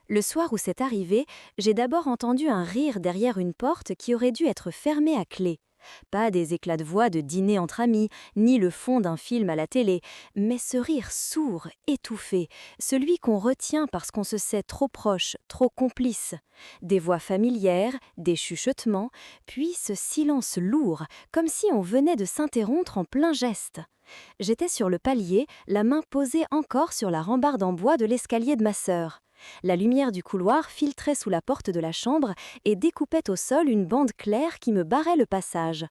Le soir où c'est arrivé, j'ai d'abord entendu un rire derrière une porte qui aurait dû être fermée à clé. Pas des éclats de voix de dîner entre amis, ni le fond d'un film à la télé, mais ce rire sourd, étouffé, celui qu'on retient parce qu'on se sait trop proche, trop complice. Des voix familières, des chuchotements, puis ce silence lourd, comme si on venait de s'interrompre en plein geste. J'étais sur le palier, la main posée encore sur la rambarde en bois de l'escalier de ma sœur. La lumière du couloir filtrait sous la porte de la chambre et découpait au sol une bande claire qui me barrait le passage.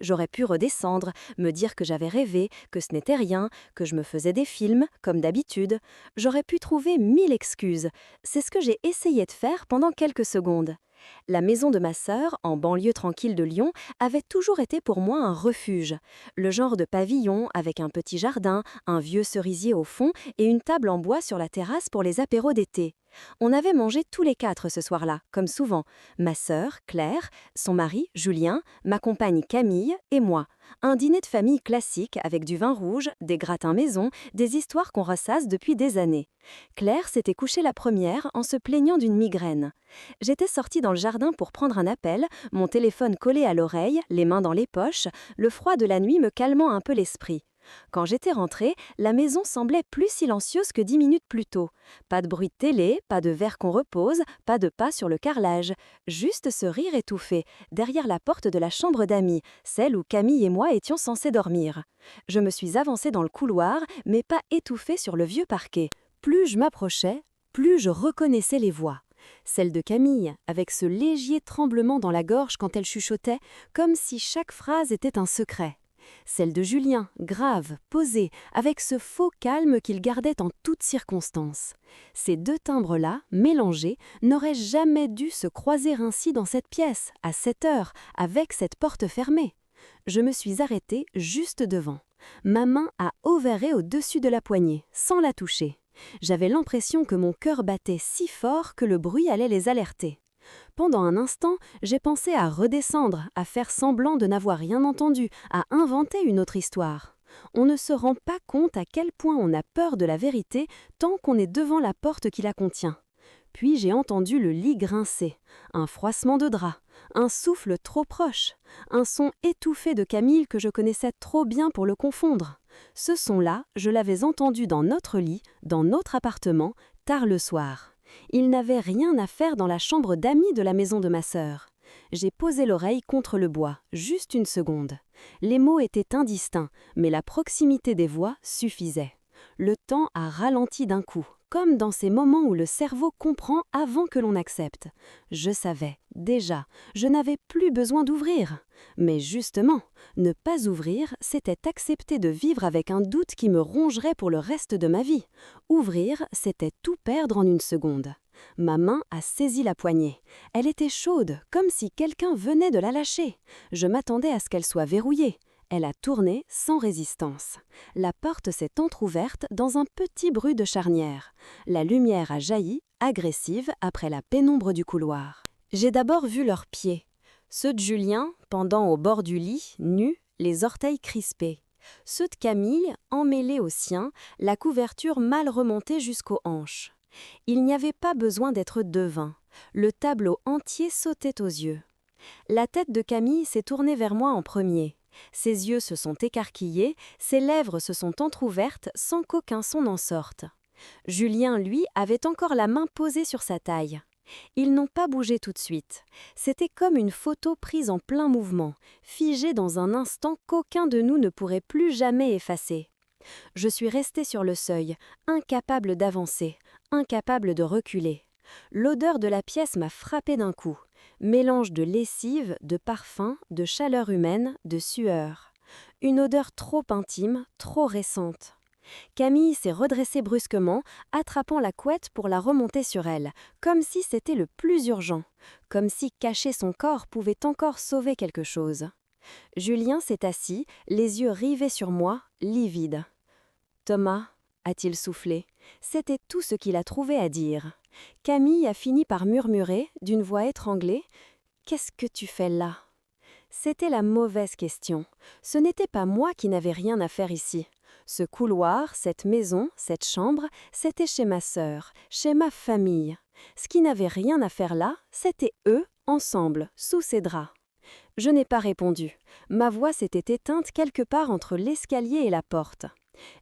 J'aurais pu redescendre, me dire que j'avais rêvé, que ce n'était rien, que je me faisais des films, comme d'habitude. J'aurais pu trouver 1000 excuses. C'est ce que j'ai essayé de faire pendant quelques secondes. La maison de ma sœur, en banlieue tranquille de Lyon, avait toujours été pour moi un refuge. Le genre de pavillon avec un petit jardin, un vieux cerisier au fond et une table en bois sur la terrasse pour les apéros d'été. On avait mangé tous les quatre ce soir-là, comme souvent. Ma sœur, Claire, son mari, Julien, ma compagne Camille et moi. Un dîner de famille classique avec du vin rouge, des gratins maison, des histoires qu'on ressasse depuis des années. Claire s'était couchée la première en se plaignant d'une migraine. J'étais sortie dans le jardin pour prendre un appel, mon téléphone collé à l'oreille, les mains dans les poches, le froid de la nuit me calmant un peu l'esprit. Quand j'étais rentrée, la maison semblait plus silencieuse que 10 minutes plus tôt. Pas de bruit de télé, pas de verre qu'on repose, pas de pas sur le carrelage. Juste ce rire étouffé, derrière la porte de la chambre d'amis, celle où Camille et moi étions censés dormir. Je me suis avancée dans le couloir, mais pas étouffée sur le vieux parquet. Plus je m'approchais, plus je reconnaissais les voix. Celle de Camille, avec ce léger tremblement dans la gorge quand elle chuchotait, comme si chaque phrase était un secret. Celle de Julien, grave, posée, avec ce faux calme qu'il gardait en toutes circonstances. Ces deux timbres-là, mélangés, n'auraient jamais dû se croiser ainsi dans cette pièce, à cette heure, avec cette porte fermée. Je me suis arrêtée juste devant. Ma main a ovéré au-dessus de la poignée, sans la toucher. J'avais l'impression que mon cœur battait si fort que le bruit allait les alerter. Pendant un instant, j'ai pensé à redescendre, à faire semblant de n'avoir rien entendu, à inventer une autre histoire. On ne se rend pas compte à quel point on a peur de la vérité tant qu'on est devant la porte qui la contient. Puis j'ai entendu le lit grincer, un froissement de drap, un souffle trop proche, un son étouffé de Camille que je connaissais trop bien pour le confondre. Ce son-là, je l'avais entendu dans notre lit, dans notre appartement, tard le soir. Il n'avait rien à faire dans la chambre d'amis de la maison de ma sœur. J'ai posé l'oreille contre le bois, juste une seconde. Les mots étaient indistincts, mais la proximité des voix suffisait. Le temps a ralenti d'un coup, comme dans ces moments où le cerveau comprend avant que l'on accepte. Je savais, déjà, je n'avais plus besoin d'ouvrir. Mais justement, ne pas ouvrir, c'était accepter de vivre avec un doute qui me rongerait pour le reste de ma vie. Ouvrir, c'était tout perdre en une seconde. Ma main a saisi la poignée. Elle était chaude, comme si quelqu'un venait de la lâcher. Je m'attendais à ce qu'elle soit verrouillée. Elle a tourné sans résistance. La porte s'est entr'ouverte dans un petit bruit de charnière. La lumière a jailli, agressive, après la pénombre du couloir. J'ai d'abord vu leurs pieds. Ceux de Julien, pendant au bord du lit, nus, les orteils crispés. Ceux de Camille, emmêlés aux siens, la couverture mal remontée jusqu'aux hanches. Il n'y avait pas besoin d'être devin. Le tableau entier sautait aux yeux. La tête de Camille s'est tournée vers moi en premier. Ses yeux se sont écarquillés, ses lèvres se sont entr'ouvertes sans qu'aucun son n'en sorte. Julien, lui, avait encore la main posée sur sa taille. Ils n'ont pas bougé tout de suite. C'était comme une photo prise en plein mouvement, figée dans un instant qu'aucun de nous ne pourrait plus jamais effacer. Je suis restée sur le seuil, incapable d'avancer, incapable de reculer. L'odeur de la pièce m'a frappée d'un coup. Mélange de lessive, de parfum, de chaleur humaine, de sueur. Une odeur trop intime, trop récente. Camille s'est redressée brusquement, attrapant la couette pour la remonter sur elle, comme si c'était le plus urgent, comme si cacher son corps pouvait encore sauver quelque chose. Julien s'est assis, les yeux rivés sur moi, livide. « Thomas » a-t-il soufflé. C'était tout ce qu'il a trouvé à dire. Camille a fini par murmurer, d'une voix étranglée, « Qu'est-ce que tu fais là ?» C'était la mauvaise question. Ce n'était pas moi qui n'avais rien à faire ici. Ce couloir, cette maison, cette chambre, c'était chez ma sœur, chez ma famille. Ce qui n'avait rien à faire là, c'était eux, ensemble, sous ses draps. Je n'ai pas répondu. Ma voix s'était éteinte quelque part entre l'escalier et la porte.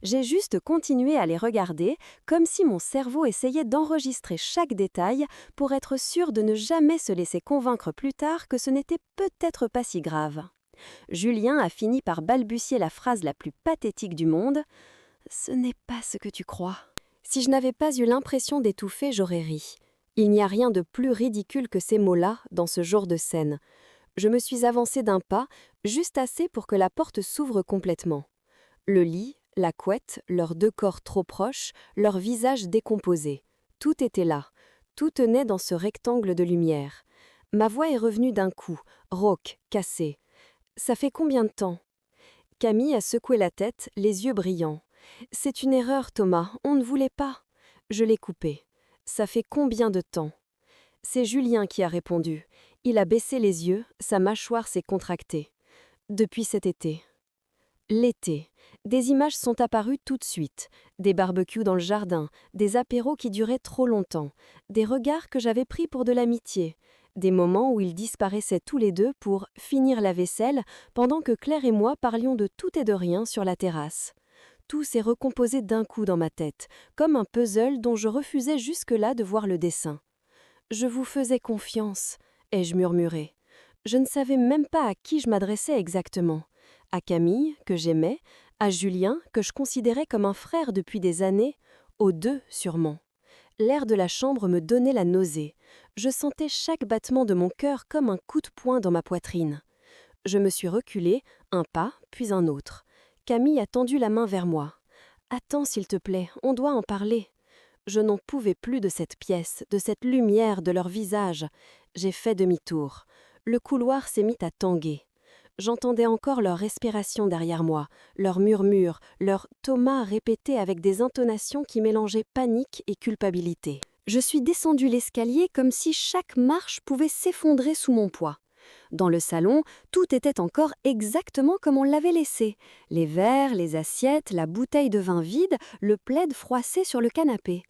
J'ai juste continué à les regarder, comme si mon cerveau essayait d'enregistrer chaque détail pour être sûr de ne jamais se laisser convaincre plus tard que ce n'était peut-être pas si grave. Julien a fini par balbutier la phrase la plus pathétique du monde. « Ce n'est pas ce que tu crois. » Si je n'avais pas eu l'impression d'étouffer, j'aurais ri. Il n'y a rien de plus ridicule que ces mots-là dans ce genre de scène. Je me suis avancée d'un pas, juste assez pour que la porte s'ouvre complètement. Le lit, la couette, leurs deux corps trop proches, leurs visages décomposés. Tout était là. Tout tenait dans ce rectangle de lumière. Ma voix est revenue d'un coup, rauque, cassée. « Ça fait combien de temps ?» Camille a secoué la tête, les yeux brillants. « C'est une erreur, Thomas, on ne voulait pas. » Je l'ai coupé. « Ça fait combien de temps ?» C'est Julien qui a répondu. Il a baissé les yeux, sa mâchoire s'est contractée. « Depuis cet été. » L'été. Des images sont apparues tout de suite. Des barbecues dans le jardin, des apéros qui duraient trop longtemps, des regards que j'avais pris pour de l'amitié, des moments où ils disparaissaient tous les deux pour finir la vaisselle pendant que Claire et moi parlions de tout et de rien sur la terrasse. Tout s'est recomposé d'un coup dans ma tête, comme un puzzle dont je refusais jusque-là de voir le dessin. « Je vous faisais confiance », ai-je murmuré. Je ne savais même pas à qui je m'adressais exactement. À Camille, que j'aimais, à Julien, que je considérais comme un frère depuis des années, aux deux sûrement. L'air de la chambre me donnait la nausée. Je sentais chaque battement de mon cœur comme un coup de poing dans ma poitrine. Je me suis reculée, un pas, puis un autre. Camille a tendu la main vers moi. « Attends, s'il te plaît, on doit en parler. » Je n'en pouvais plus de cette pièce, de cette lumière, de leur visage. J'ai fait demi-tour. Le couloir s'est mis à tanguer. J'entendais encore leur respiration derrière moi, leurs murmures, leur « Thomas » répété avec des intonations qui mélangeaient panique et culpabilité. Je suis descendue l'escalier comme si chaque marche pouvait s'effondrer sous mon poids. Dans le salon, tout était encore exactement comme on l'avait laissé. Les verres, les assiettes, la bouteille de vin vide, le plaid froissé sur le canapé.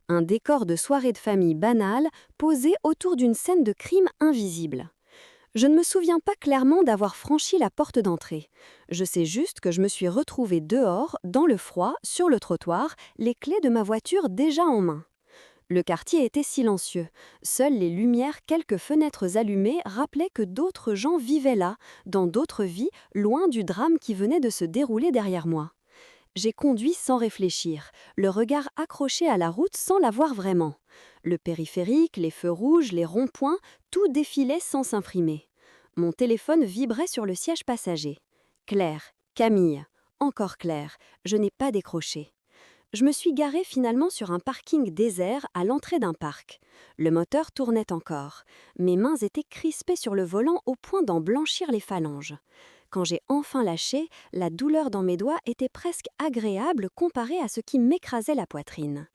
Un décor de soirée de famille banale posé autour d'une scène de crime invisible. Je ne me souviens pas clairement d'avoir franchi la porte d'entrée. Je sais juste que je me suis retrouvée dehors, dans le froid, sur le trottoir, les clés de ma voiture déjà en main. Le quartier était silencieux. Seules les lumières, quelques fenêtres allumées rappelaient que d'autres gens vivaient là, dans d'autres vies, loin du drame qui venait de se dérouler derrière moi. J'ai conduit sans réfléchir, le regard accroché à la route sans la voir vraiment. Le périphérique, les feux rouges, les ronds-points, tout défilait sans s'imprimer. Mon téléphone vibrait sur le siège passager. Claire, Camille, encore Claire, je n'ai pas décroché. Je me suis garée finalement sur un parking désert à l'entrée d'un parc. Le moteur tournait encore. Mes mains étaient crispées sur le volant au point d'en blanchir les phalanges. Quand j'ai enfin lâché, la douleur dans mes doigts était presque agréable comparée à ce qui m'écrasait la poitrine.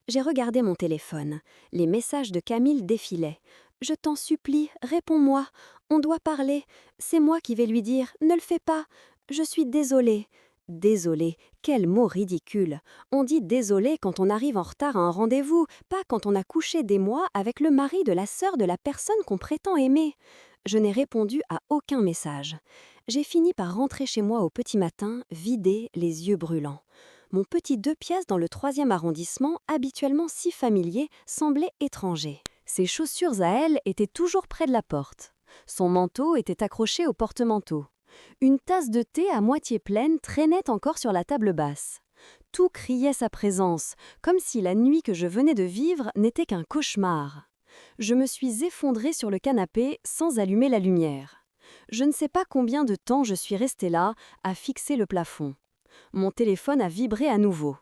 J'ai regardé mon téléphone. Les messages de Camille défilaient. « Je t'en supplie, réponds-moi. On doit parler. C'est moi qui vais lui dire. Ne le fais pas. Je suis désolée. » Désolée, quel mot ridicule. On dit désolé quand on arrive en retard à un rendez-vous, pas quand on a couché des mois avec le mari de la sœur de la personne qu'on prétend aimer. Je n'ai répondu à aucun message. J'ai fini par rentrer chez moi au petit matin, vidée, les yeux brûlants. Mon petit 2 pièces dans le 3e arrondissement, habituellement si familier, semblait étranger. Ses chaussures à elle étaient toujours près de la porte. Son manteau était accroché au porte-manteau. Une tasse de thé à moitié pleine traînait encore sur la table basse. Tout criait sa présence, comme si la nuit que je venais de vivre n'était qu'un cauchemar. Je me suis effondrée sur le canapé sans allumer la lumière. Je ne sais pas combien de temps je suis restée là, à fixer le plafond. Mon téléphone a vibré à nouveau.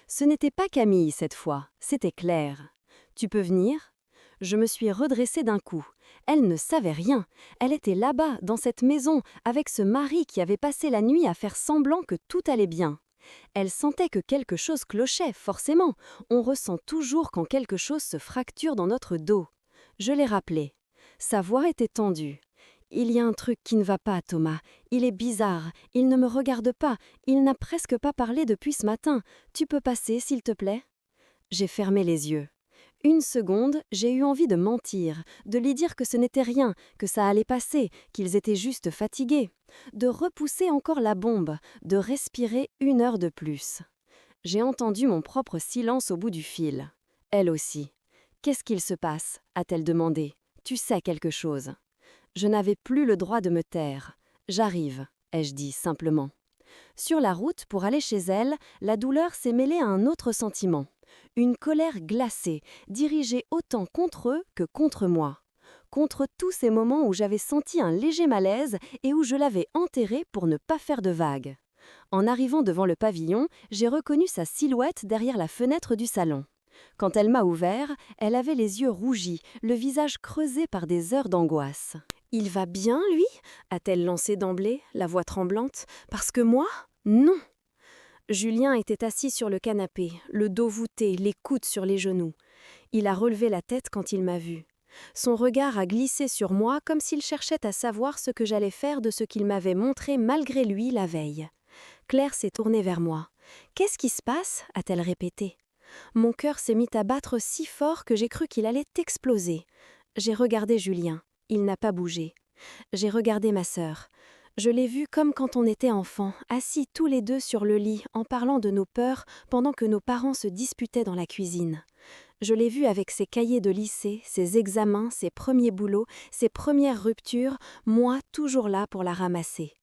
Ce n'était pas Camille cette fois, c'était Claire. « Tu peux venir ?» Je me suis redressée d'un coup. Elle ne savait rien. Elle était là-bas, dans cette maison, avec ce mari qui avait passé la nuit à faire semblant que tout allait bien. Elle sentait que quelque chose clochait, forcément. On ressent toujours quand quelque chose se fracture dans notre dos. Je l'ai rappelée. Sa voix était tendue. « Il y a un truc qui ne va pas, Thomas. Il est bizarre. Il ne me regarde pas. Il n'a presque pas parlé depuis ce matin. Tu peux passer, s'il te plaît ?» J'ai fermé les yeux. Une seconde, j'ai eu envie de mentir, de lui dire que ce n'était rien, que ça allait passer, qu'ils étaient juste fatigués, de repousser encore la bombe, de respirer 1 heure de plus. J'ai entendu mon propre silence au bout du fil. Elle aussi. Qu'est-ce qu'il se passe a-t-elle demandé. Tu sais quelque chose. Je n'avais plus le droit de me taire. J'arrive, ai-je dit simplement. Sur la route, pour aller chez elle, la douleur s'est mêlée à un autre sentiment. Une colère glacée, dirigée autant contre eux que contre moi. Contre tous ces moments où j'avais senti un léger malaise et où je l'avais enterré pour ne pas faire de vagues. En arrivant devant le pavillon, j'ai reconnu sa silhouette derrière la fenêtre du salon. Quand elle m'a ouvert, elle avait les yeux rougis, le visage creusé par des heures d'angoisse. « Il va bien, lui » a-t-elle lancé d'emblée, la voix tremblante. « Parce que moi, non !» Julien était assis sur le canapé, le dos voûté, les coudes sur les genoux. Il a relevé la tête quand il m'a vue. Son regard a glissé sur moi comme s'il cherchait à savoir ce que j'allais faire de ce qu'il m'avait montré malgré lui la veille. Claire s'est tournée vers moi. « Qu'est-ce qui se passe » a-t-elle répété. Mon cœur s'est mis à battre si fort que j'ai cru qu'il allait exploser. J'ai regardé Julien. Il n'a pas bougé. J'ai regardé ma sœur. Je l'ai vue comme quand on était enfant, assis tous les deux sur le lit en parlant de nos peurs pendant que nos parents se disputaient dans la cuisine. Je l'ai vue avec ses cahiers de lycée, ses examens, ses premiers boulots, ses premières ruptures, moi toujours là pour la ramasser.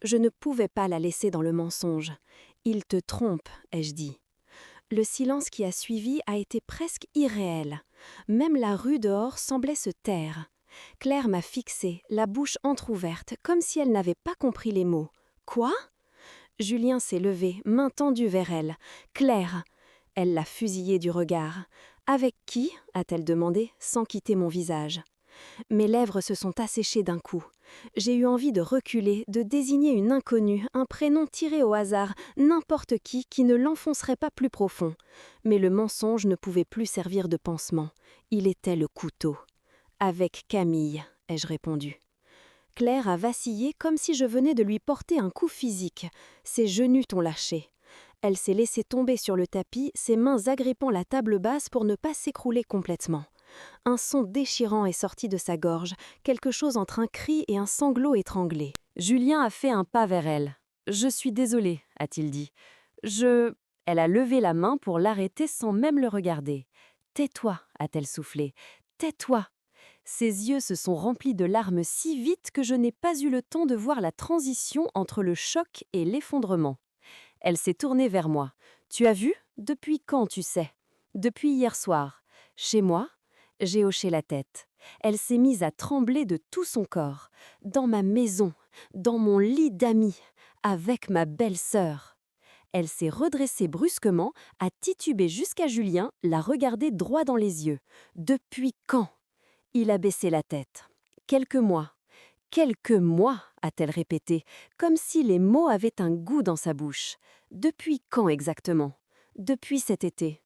Je ne pouvais pas la laisser dans le mensonge. « Il te trompe », ai-je dit. Le silence qui a suivi a été presque irréel. Même la rue dehors semblait se taire. Claire m'a fixée, la bouche entr'ouverte, comme si elle n'avait pas compris les mots. « Quoi ?» Julien s'est levé, main tendue vers elle. « Claire !» Elle l'a fusillé du regard. « Avec qui ?» a-t-elle demandé, sans quitter mon visage. Mes lèvres se sont asséchées d'un coup. J'ai eu envie de reculer, de désigner une inconnue, un prénom tiré au hasard, n'importe qui ne l'enfoncerait pas plus profond. Mais le mensonge ne pouvait plus servir de pansement. Il était le couteau. « Avec Camille », ai-je répondu. Claire a vacillé comme si je venais de lui porter un coup physique. Ses genoux ont lâché. Elle s'est laissée tomber sur le tapis, ses mains agrippant la table basse pour ne pas s'écrouler complètement. Un son déchirant est sorti de sa gorge, quelque chose entre un cri et un sanglot étranglé. Julien a fait un pas vers elle. « Je suis désolée », a-t-il dit. « Elle a levé la main pour l'arrêter sans même le regarder. « Tais-toi », a-t-elle soufflé. « Tais-toi ». Ses yeux se sont remplis de larmes si vite que je n'ai pas eu le temps de voir la transition entre le choc et l'effondrement. Elle s'est tournée vers moi. « Tu as vu ? Depuis quand, tu sais ? » « Depuis hier soir. Chez moi ?» J'ai hoché la tête. Elle s'est mise à trembler de tout son corps. Dans ma maison, dans mon lit d'amis, avec ma belle-sœur. Elle s'est redressée brusquement, a titubé jusqu'à Julien, l'a regardé droit dans les yeux. « Depuis quand ?» Il a baissé la tête. « Quelques mois. »« Quelques mois » a-t-elle répété, comme si les mots avaient un goût dans sa bouche. « Depuis quand exactement ?»« Depuis cet été. »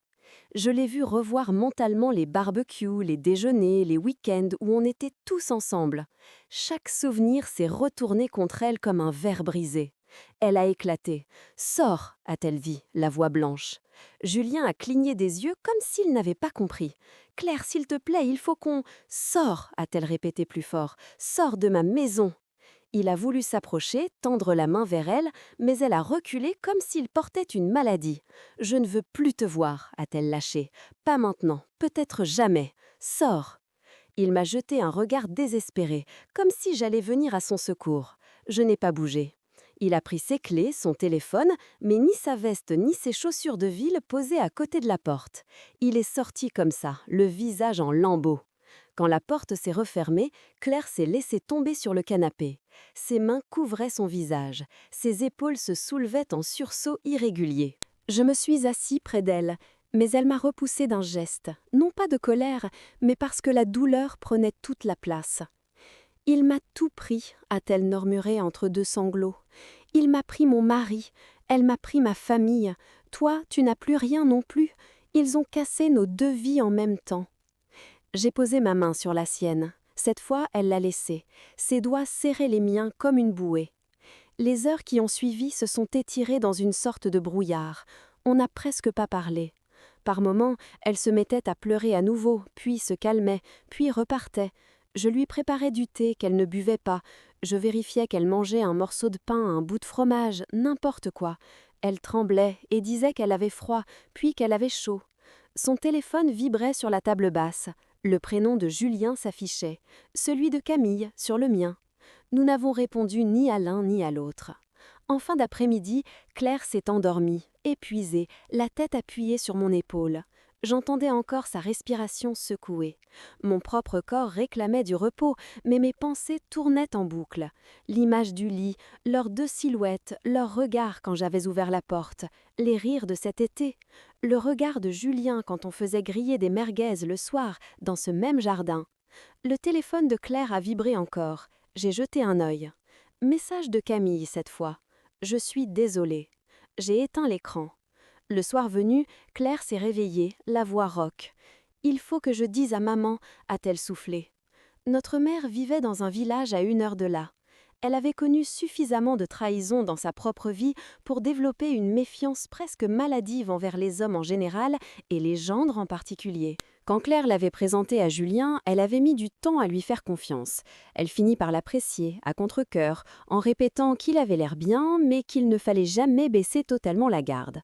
Je l'ai vu revoir mentalement les barbecues, les déjeuners, les week-ends où on était tous ensemble. Chaque souvenir s'est retourné contre elle comme un verre brisé. Elle a éclaté. « Sors !» a-t-elle dit, la voix blanche. Julien a cligné des yeux comme s'il n'avait pas compris. « Claire, s'il te plaît, il faut qu'on... »« Sors !» a-t-elle répété plus fort. « Sors de ma maison !» Il a voulu s'approcher, tendre la main vers elle, mais elle a reculé comme s'il portait une maladie. « Je ne veux plus te voir », a-t-elle lâché. « Pas maintenant, peut-être jamais. Sors !» Il m'a jeté un regard désespéré, comme si j'allais venir à son secours. Je n'ai pas bougé. Il a pris ses clés, son téléphone, mais ni sa veste ni ses chaussures de ville posées à côté de la porte. Il est sorti comme ça, le visage en lambeaux. Quand la porte s'est refermée, Claire s'est laissée tomber sur le canapé. Ses mains couvraient son visage. Ses épaules se soulevaient en sursauts irréguliers. Je me suis assis près d'elle, mais elle m'a repoussée d'un geste, non pas de colère, mais parce que la douleur prenait toute la place. « Il m'a tout pris », a-t-elle murmuré entre deux sanglots. « Il m'a pris mon mari, elle m'a pris ma famille. Toi, tu n'as plus rien non plus. Ils ont cassé nos 2 vies en même temps. » J'ai posé ma main sur la sienne. Cette fois, elle l'a laissée. Ses doigts serraient les miens comme une bouée. Les heures qui ont suivi se sont étirées dans une sorte de brouillard. On n'a presque pas parlé. Par moments, elle se mettait à pleurer à nouveau, puis se calmait, puis repartait. Je lui préparais du thé qu'elle ne buvait pas. Je vérifiais qu'elle mangeait un morceau de pain, un bout de fromage, n'importe quoi. Elle tremblait et disait qu'elle avait froid, puis qu'elle avait chaud. Son téléphone vibrait sur la table basse. Le prénom de Julien s'affichait, celui de Camille sur le mien. Nous n'avons répondu ni à l'un ni à l'autre. En fin d'après-midi, Claire s'est endormie, épuisée, la tête appuyée sur mon épaule. J'entendais encore sa respiration secouée. Mon propre corps réclamait du repos, mais mes pensées tournaient en boucle. L'image du lit, leurs deux silhouettes, leurs regards quand j'avais ouvert la porte, les rires de cet été, le regard de Julien quand on faisait griller des merguez le soir dans ce même jardin. Le téléphone de Claire a vibré encore. J'ai jeté un œil. Message de Camille cette fois. Je suis désolée. J'ai éteint l'écran. Le soir venu, Claire s'est réveillée, la voix rauque. « Il faut que je dise à maman », a-t-elle soufflé. Notre mère vivait dans un village à 1 heure de là. Elle avait connu suffisamment de trahison dans sa propre vie pour développer une méfiance presque maladive envers les hommes en général et les gendres en particulier. Quand Claire l'avait présenté à Julien, elle avait mis du temps à lui faire confiance. Elle finit par l'apprécier, à contre-cœur, en répétant qu'il avait l'air bien, mais qu'il ne fallait jamais baisser totalement la garde.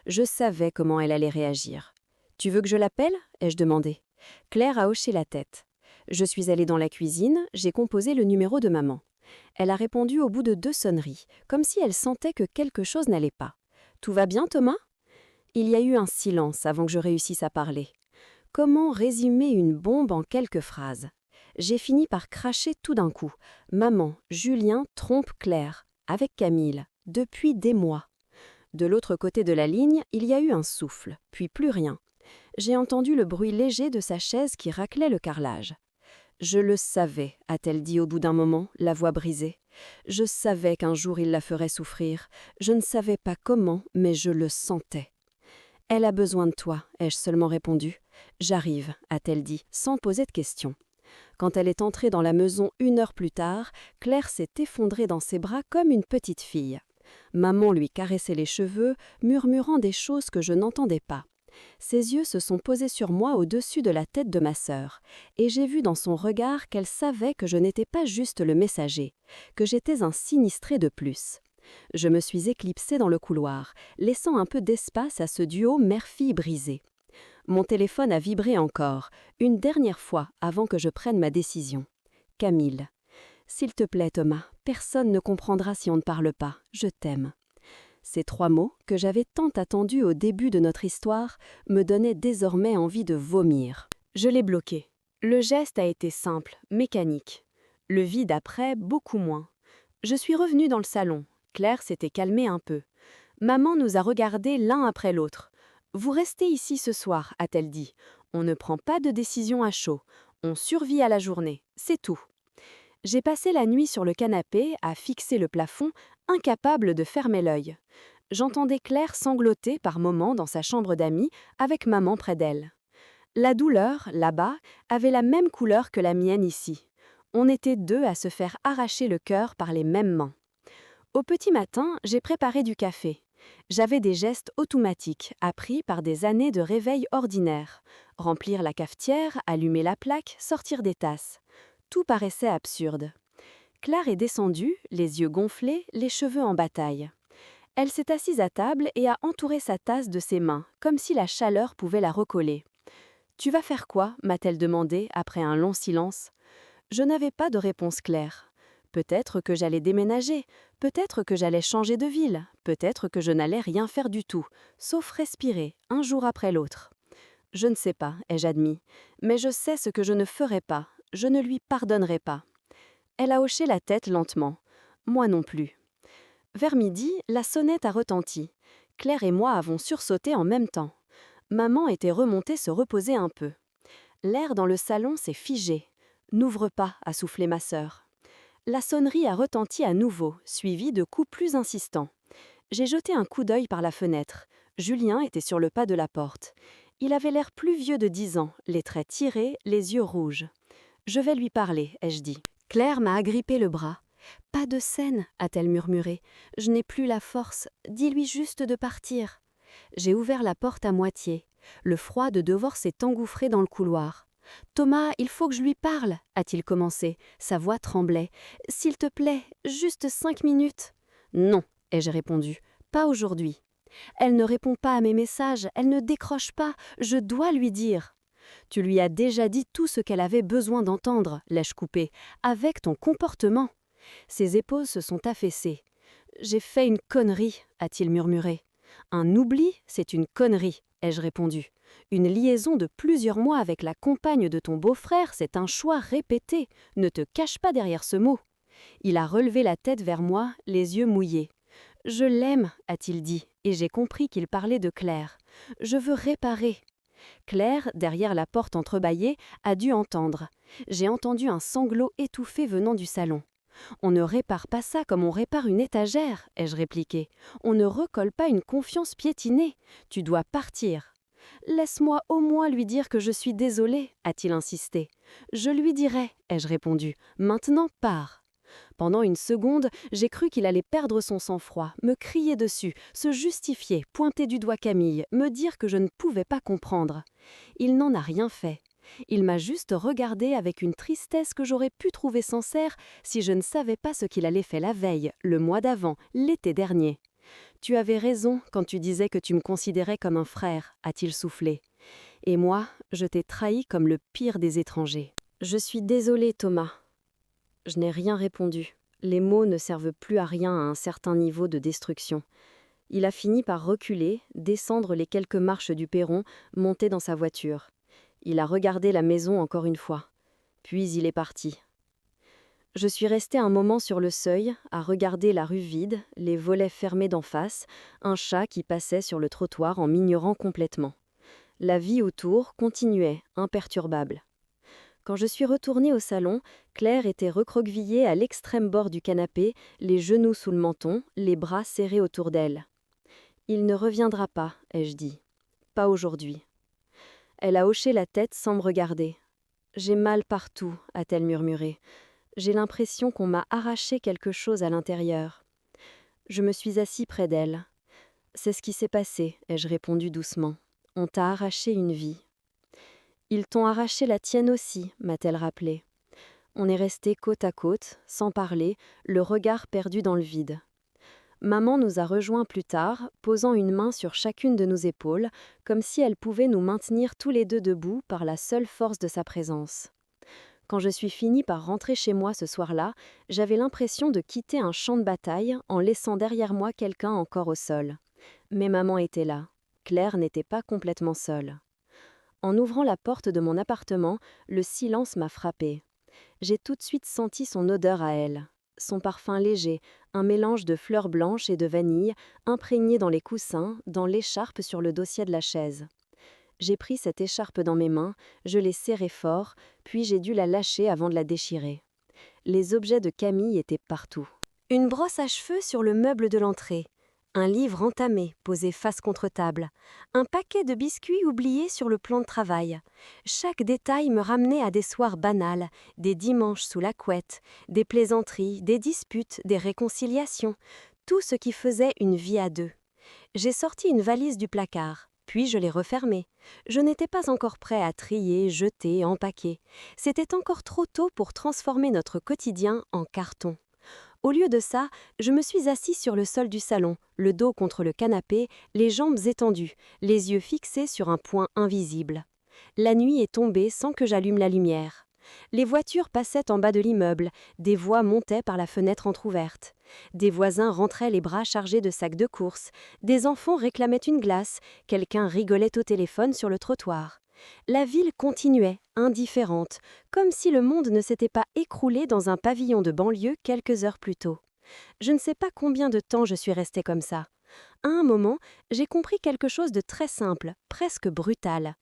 Je savais comment elle allait réagir. « Tu veux que je l'appelle ?» ai-je demandé. Claire a hoché la tête. Je suis allée dans la cuisine, j'ai composé le numéro de maman. Elle a répondu au bout de 2 sonneries, comme si elle sentait que quelque chose n'allait pas. « Tout va bien, Thomas ?» Il y a eu un silence avant que je réussisse à parler. Comment résumer une bombe en quelques phrases? J'ai fini par cracher tout d'un coup. Maman, Julien trompe Claire, avec Camille, depuis des mois. De l'autre côté de la ligne, il y a eu un souffle, puis plus rien. J'ai entendu le bruit léger de sa chaise qui raclait le carrelage. « Je le savais », a-t-elle dit au bout d'un moment, la voix brisée. « Je savais qu'un jour il la ferait souffrir. Je ne savais pas comment, mais je le sentais. » « Elle a besoin de toi », ai-je seulement répondu. « J'arrive », a-t-elle dit, sans poser de questions. Quand elle est entrée dans la maison 1 heure plus tard, Claire s'est effondrée dans ses bras comme une petite fille. Maman lui caressait les cheveux, murmurant des choses que je n'entendais pas. Ses yeux se sont posés sur moi au-dessus de la tête de ma sœur, et j'ai vu dans son regard qu'elle savait que je n'étais pas juste le messager, que j'étais un sinistré de plus. Je me suis éclipsée dans le couloir, laissant un peu d'espace à ce duo mère-fille brisé. Mon téléphone a vibré encore, une dernière fois avant que je prenne ma décision. Camille. « S'il te plaît, Thomas, personne ne comprendra si on ne parle pas. Je t'aime. » Ces 3 mots, que j'avais tant attendus au début de notre histoire, me donnaient désormais envie de vomir. Je l'ai bloqué. Le geste a été simple, mécanique. Le vide après, beaucoup moins. Je suis revenue dans le salon. Claire s'était calmée un peu. Maman nous a regardés l'un après l'autre. « Vous restez ici ce soir », a-t-elle dit. « On ne prend pas de décision à chaud. On survit à la journée. C'est tout. » J'ai passé la nuit sur le canapé, à fixer le plafond, incapable de fermer l'œil. J'entendais Claire sangloter par moments dans sa chambre d'amis, avec maman près d'elle. La douleur, là-bas, avait la même couleur que la mienne ici. On était 2 à se faire arracher le cœur par les mêmes mains. Au petit matin, j'ai préparé du café. J'avais des gestes automatiques, appris par des années de réveil ordinaire. Remplir la cafetière, allumer la plaque, sortir des tasses. Tout paraissait absurde. Claire est descendue, les yeux gonflés, les cheveux en bataille. Elle s'est assise à table et a entouré sa tasse de ses mains, comme si la chaleur pouvait la recoller. « Tu vas faire quoi ?» m'a-t-elle demandé après un long silence. Je n'avais pas de réponse claire. Peut-être que j'allais déménager, peut-être que j'allais changer de ville, peut-être que je n'allais rien faire du tout, sauf respirer, un jour après l'autre. Je ne sais pas, ai-je admis, mais je sais ce que je ne ferai pas, je ne lui pardonnerai pas. Elle a hoché la tête lentement. Moi non plus. Vers midi, la sonnette a retenti. Claire et moi avons sursauté en même temps. Maman était remontée se reposer un peu. L'air dans le salon s'est figé. « N'ouvre pas », a soufflé ma sœur. La sonnerie a retenti à nouveau, suivie de coups plus insistants. J'ai jeté un coup d'œil par la fenêtre. Julien était sur le pas de la porte. Il avait l'air plus vieux de 10 ans, les traits tirés, les yeux rouges. « Je vais lui parler », ai-je dit. Claire m'a agrippé le bras. « Pas de scène », a-t-elle murmuré. « Je n'ai plus la force. Dis-lui juste de partir. » J'ai ouvert la porte à moitié. Le froid de devoir s'est engouffré dans le couloir. Thomas, il faut que je lui parle, a-t-il commencé. Sa voix tremblait. S'il te plaît, juste 5 minutes. Non, ai-je répondu. Pas aujourd'hui. Elle ne répond pas à mes messages, elle ne décroche pas, je dois lui dire. Tu lui as déjà dit tout ce qu'elle avait besoin d'entendre, l'ai-je coupé, avec ton comportement. Ses épaules se sont affaissées. J'ai fait une connerie, a-t-il murmuré. Un oubli, c'est une connerie, ai-je répondu. Une liaison de plusieurs mois avec la compagne de ton beau-frère, c'est un choix répété. Ne te cache pas derrière ce mot. Il a relevé la tête vers moi, les yeux mouillés. Je l'aime, a-t-il dit, et j'ai compris qu'il parlait de Claire. Je veux réparer. Claire, derrière la porte entrebâillée, a dû entendre. J'ai entendu un sanglot étouffé venant du salon. On ne répare pas ça comme on répare une étagère, ai-je répliqué. On ne recolle pas une confiance piétinée. Tu dois partir. Laisse-moi au moins lui dire que je suis désolée, a-t-il insisté. Je lui dirai, ai-je répondu. Maintenant pars. Pendant une seconde, j'ai cru qu'il allait perdre son sang-froid, me crier dessus, se justifier, pointer du doigt Camille, me dire que je ne pouvais pas comprendre. Il n'en a rien fait. Il m'a juste regardé avec une tristesse que j'aurais pu trouver sincère si je ne savais pas ce qu'il allait faire la veille, le mois d'avant, l'été dernier. Tu avais raison quand tu disais que tu me considérais comme un frère, a-t-il soufflé. Et moi, je t'ai trahi comme le pire des étrangers. Je suis désolée, Thomas. Je n'ai rien répondu. Les mots ne servent plus à rien à un certain niveau de destruction. Il a fini par reculer, descendre les quelques marches du perron, monter dans sa voiture. Il a regardé la maison encore une fois. Puis il est parti. Je suis restée un moment sur le seuil, à regarder la rue vide, les volets fermés d'en face, un chat qui passait sur le trottoir en m'ignorant complètement. La vie autour continuait, imperturbable. Quand je suis retournée au salon, Claire était recroquevillée à l'extrême bord du canapé, les genoux sous le menton, les bras serrés autour d'elle. « Il ne reviendra pas, ai-je dit. Pas aujourd'hui. » Elle a hoché la tête sans me regarder. « J'ai mal partout, a-t-elle murmuré. J'ai l'impression qu'on m'a arraché quelque chose à l'intérieur. » Je me suis assis près d'elle. « C'est ce qui s'est passé, ai-je répondu doucement. On t'a arraché une vie. » Ils t'ont arraché la tienne aussi, m'a-t-elle rappelé. On est restés côte à côte, sans parler, le regard perdu dans le vide. Maman nous a rejoints plus tard, posant une main sur chacune de nos épaules, comme si elle pouvait nous maintenir tous les deux debout par la seule force de sa présence. Quand je suis finie par rentrer chez moi ce soir-là, j'avais l'impression de quitter un champ de bataille en laissant derrière moi quelqu'un encore au sol. Mais maman était là. Claire n'était pas complètement seule. En ouvrant la porte de mon appartement, le silence m'a frappée. J'ai tout de suite senti son odeur à elle. Son parfum léger, un mélange de fleurs blanches et de vanille, imprégné dans les coussins, dans l'écharpe sur le dossier de la chaise. J'ai pris cette écharpe dans mes mains, je l'ai serrée fort, puis j'ai dû la lâcher avant de la déchirer. Les objets de Camille étaient partout. Une brosse à cheveux sur le meuble de l'entrée. Un livre entamé, posé face contre table. Un paquet de biscuits oubliés sur le plan de travail. Chaque détail me ramenait à des soirs banals, des dimanches sous la couette, des plaisanteries, des disputes, des réconciliations. Tout ce qui faisait une vie à deux. J'ai sorti une valise du placard, puis je l'ai refermée. Je n'étais pas encore prêt à trier, jeter, empaquer. C'était encore trop tôt pour transformer notre quotidien en carton. Au lieu de ça, je me suis assise sur le sol du salon, le dos contre le canapé, les jambes étendues, les yeux fixés sur un point invisible. La nuit est tombée sans que j'allume la lumière. Les voitures passaient en bas de l'immeuble, des voix montaient par la fenêtre entr'ouverte. Des voisins rentraient les bras chargés de sacs de courses, des enfants réclamaient une glace, quelqu'un rigolait au téléphone sur le trottoir. La ville continuait, indifférente, comme si le monde ne s'était pas écroulé dans un pavillon de banlieue quelques heures plus tôt. Je ne sais pas combien de temps je suis restée comme ça. À un moment, j'ai compris quelque chose de très simple, presque brutal.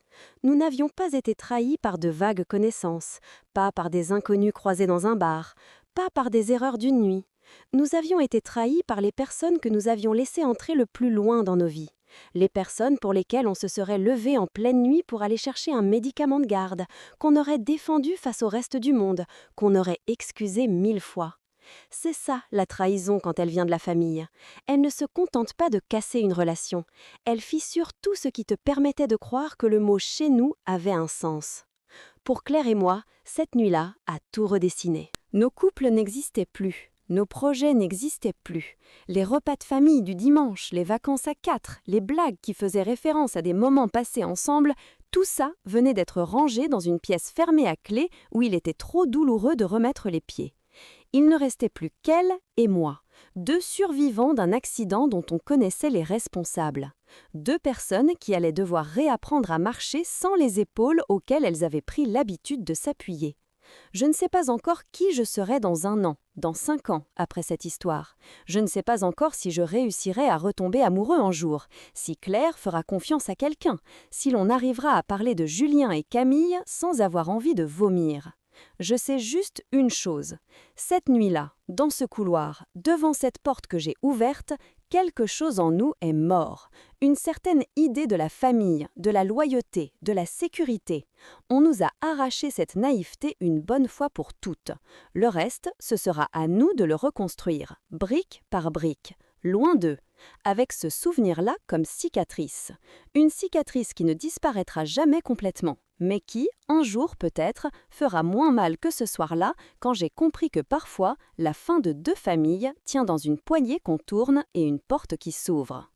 Nous n'avions pas été trahis par de vagues connaissances, pas par des inconnus croisés dans un bar, pas par des erreurs d'une nuit. Nous avions été trahis par les personnes que nous avions laissées entrer le plus loin dans nos vies. Les personnes pour lesquelles on se serait levé en pleine nuit pour aller chercher un médicament de garde, qu'on aurait défendu face au reste du monde, qu'on aurait excusé 1000 fois. C'est ça, la trahison quand elle vient de la famille. Elle ne se contente pas de casser une relation. Elle fissure tout ce qui te permettait de croire que le mot chez nous avait un sens. Pour Claire et moi, cette nuit-là a tout redessiné. Nos couples n'existaient plus. Nos projets n'existaient plus. Les repas de famille du dimanche, les vacances à 4, les blagues qui faisaient référence à des moments passés ensemble, tout ça venait d'être rangé dans une pièce fermée à clé où il était trop douloureux de remettre les pieds. Il ne restait plus qu'elle et moi, deux survivants d'un accident dont on connaissait les responsables. Deux personnes qui allaient devoir réapprendre à marcher sans les épaules auxquelles elles avaient pris l'habitude de s'appuyer. Je ne sais pas encore qui je serai dans 1 an, dans 5 ans, après cette histoire. Je ne sais pas encore si je réussirai à retomber amoureux un jour, si Claire fera confiance à quelqu'un, si l'on arrivera à parler de Julien et Camille sans avoir envie de vomir. Je sais juste une chose. Cette nuit-là, dans ce couloir, devant cette porte que j'ai ouverte, quelque chose en nous est mort. Une certaine idée de la famille, de la loyauté, de la sécurité. On nous a arraché cette naïveté une bonne fois pour toutes. Le reste, ce sera à nous de le reconstruire, brique par brique. Loin d'eux, avec ce souvenir-là comme cicatrice. Une cicatrice qui ne disparaîtra jamais complètement, mais qui, un jour peut-être, fera moins mal que ce soir-là quand j'ai compris que parfois, la fin de 2 familles tient dans une poignée qu'on tourne et une porte qui s'ouvre.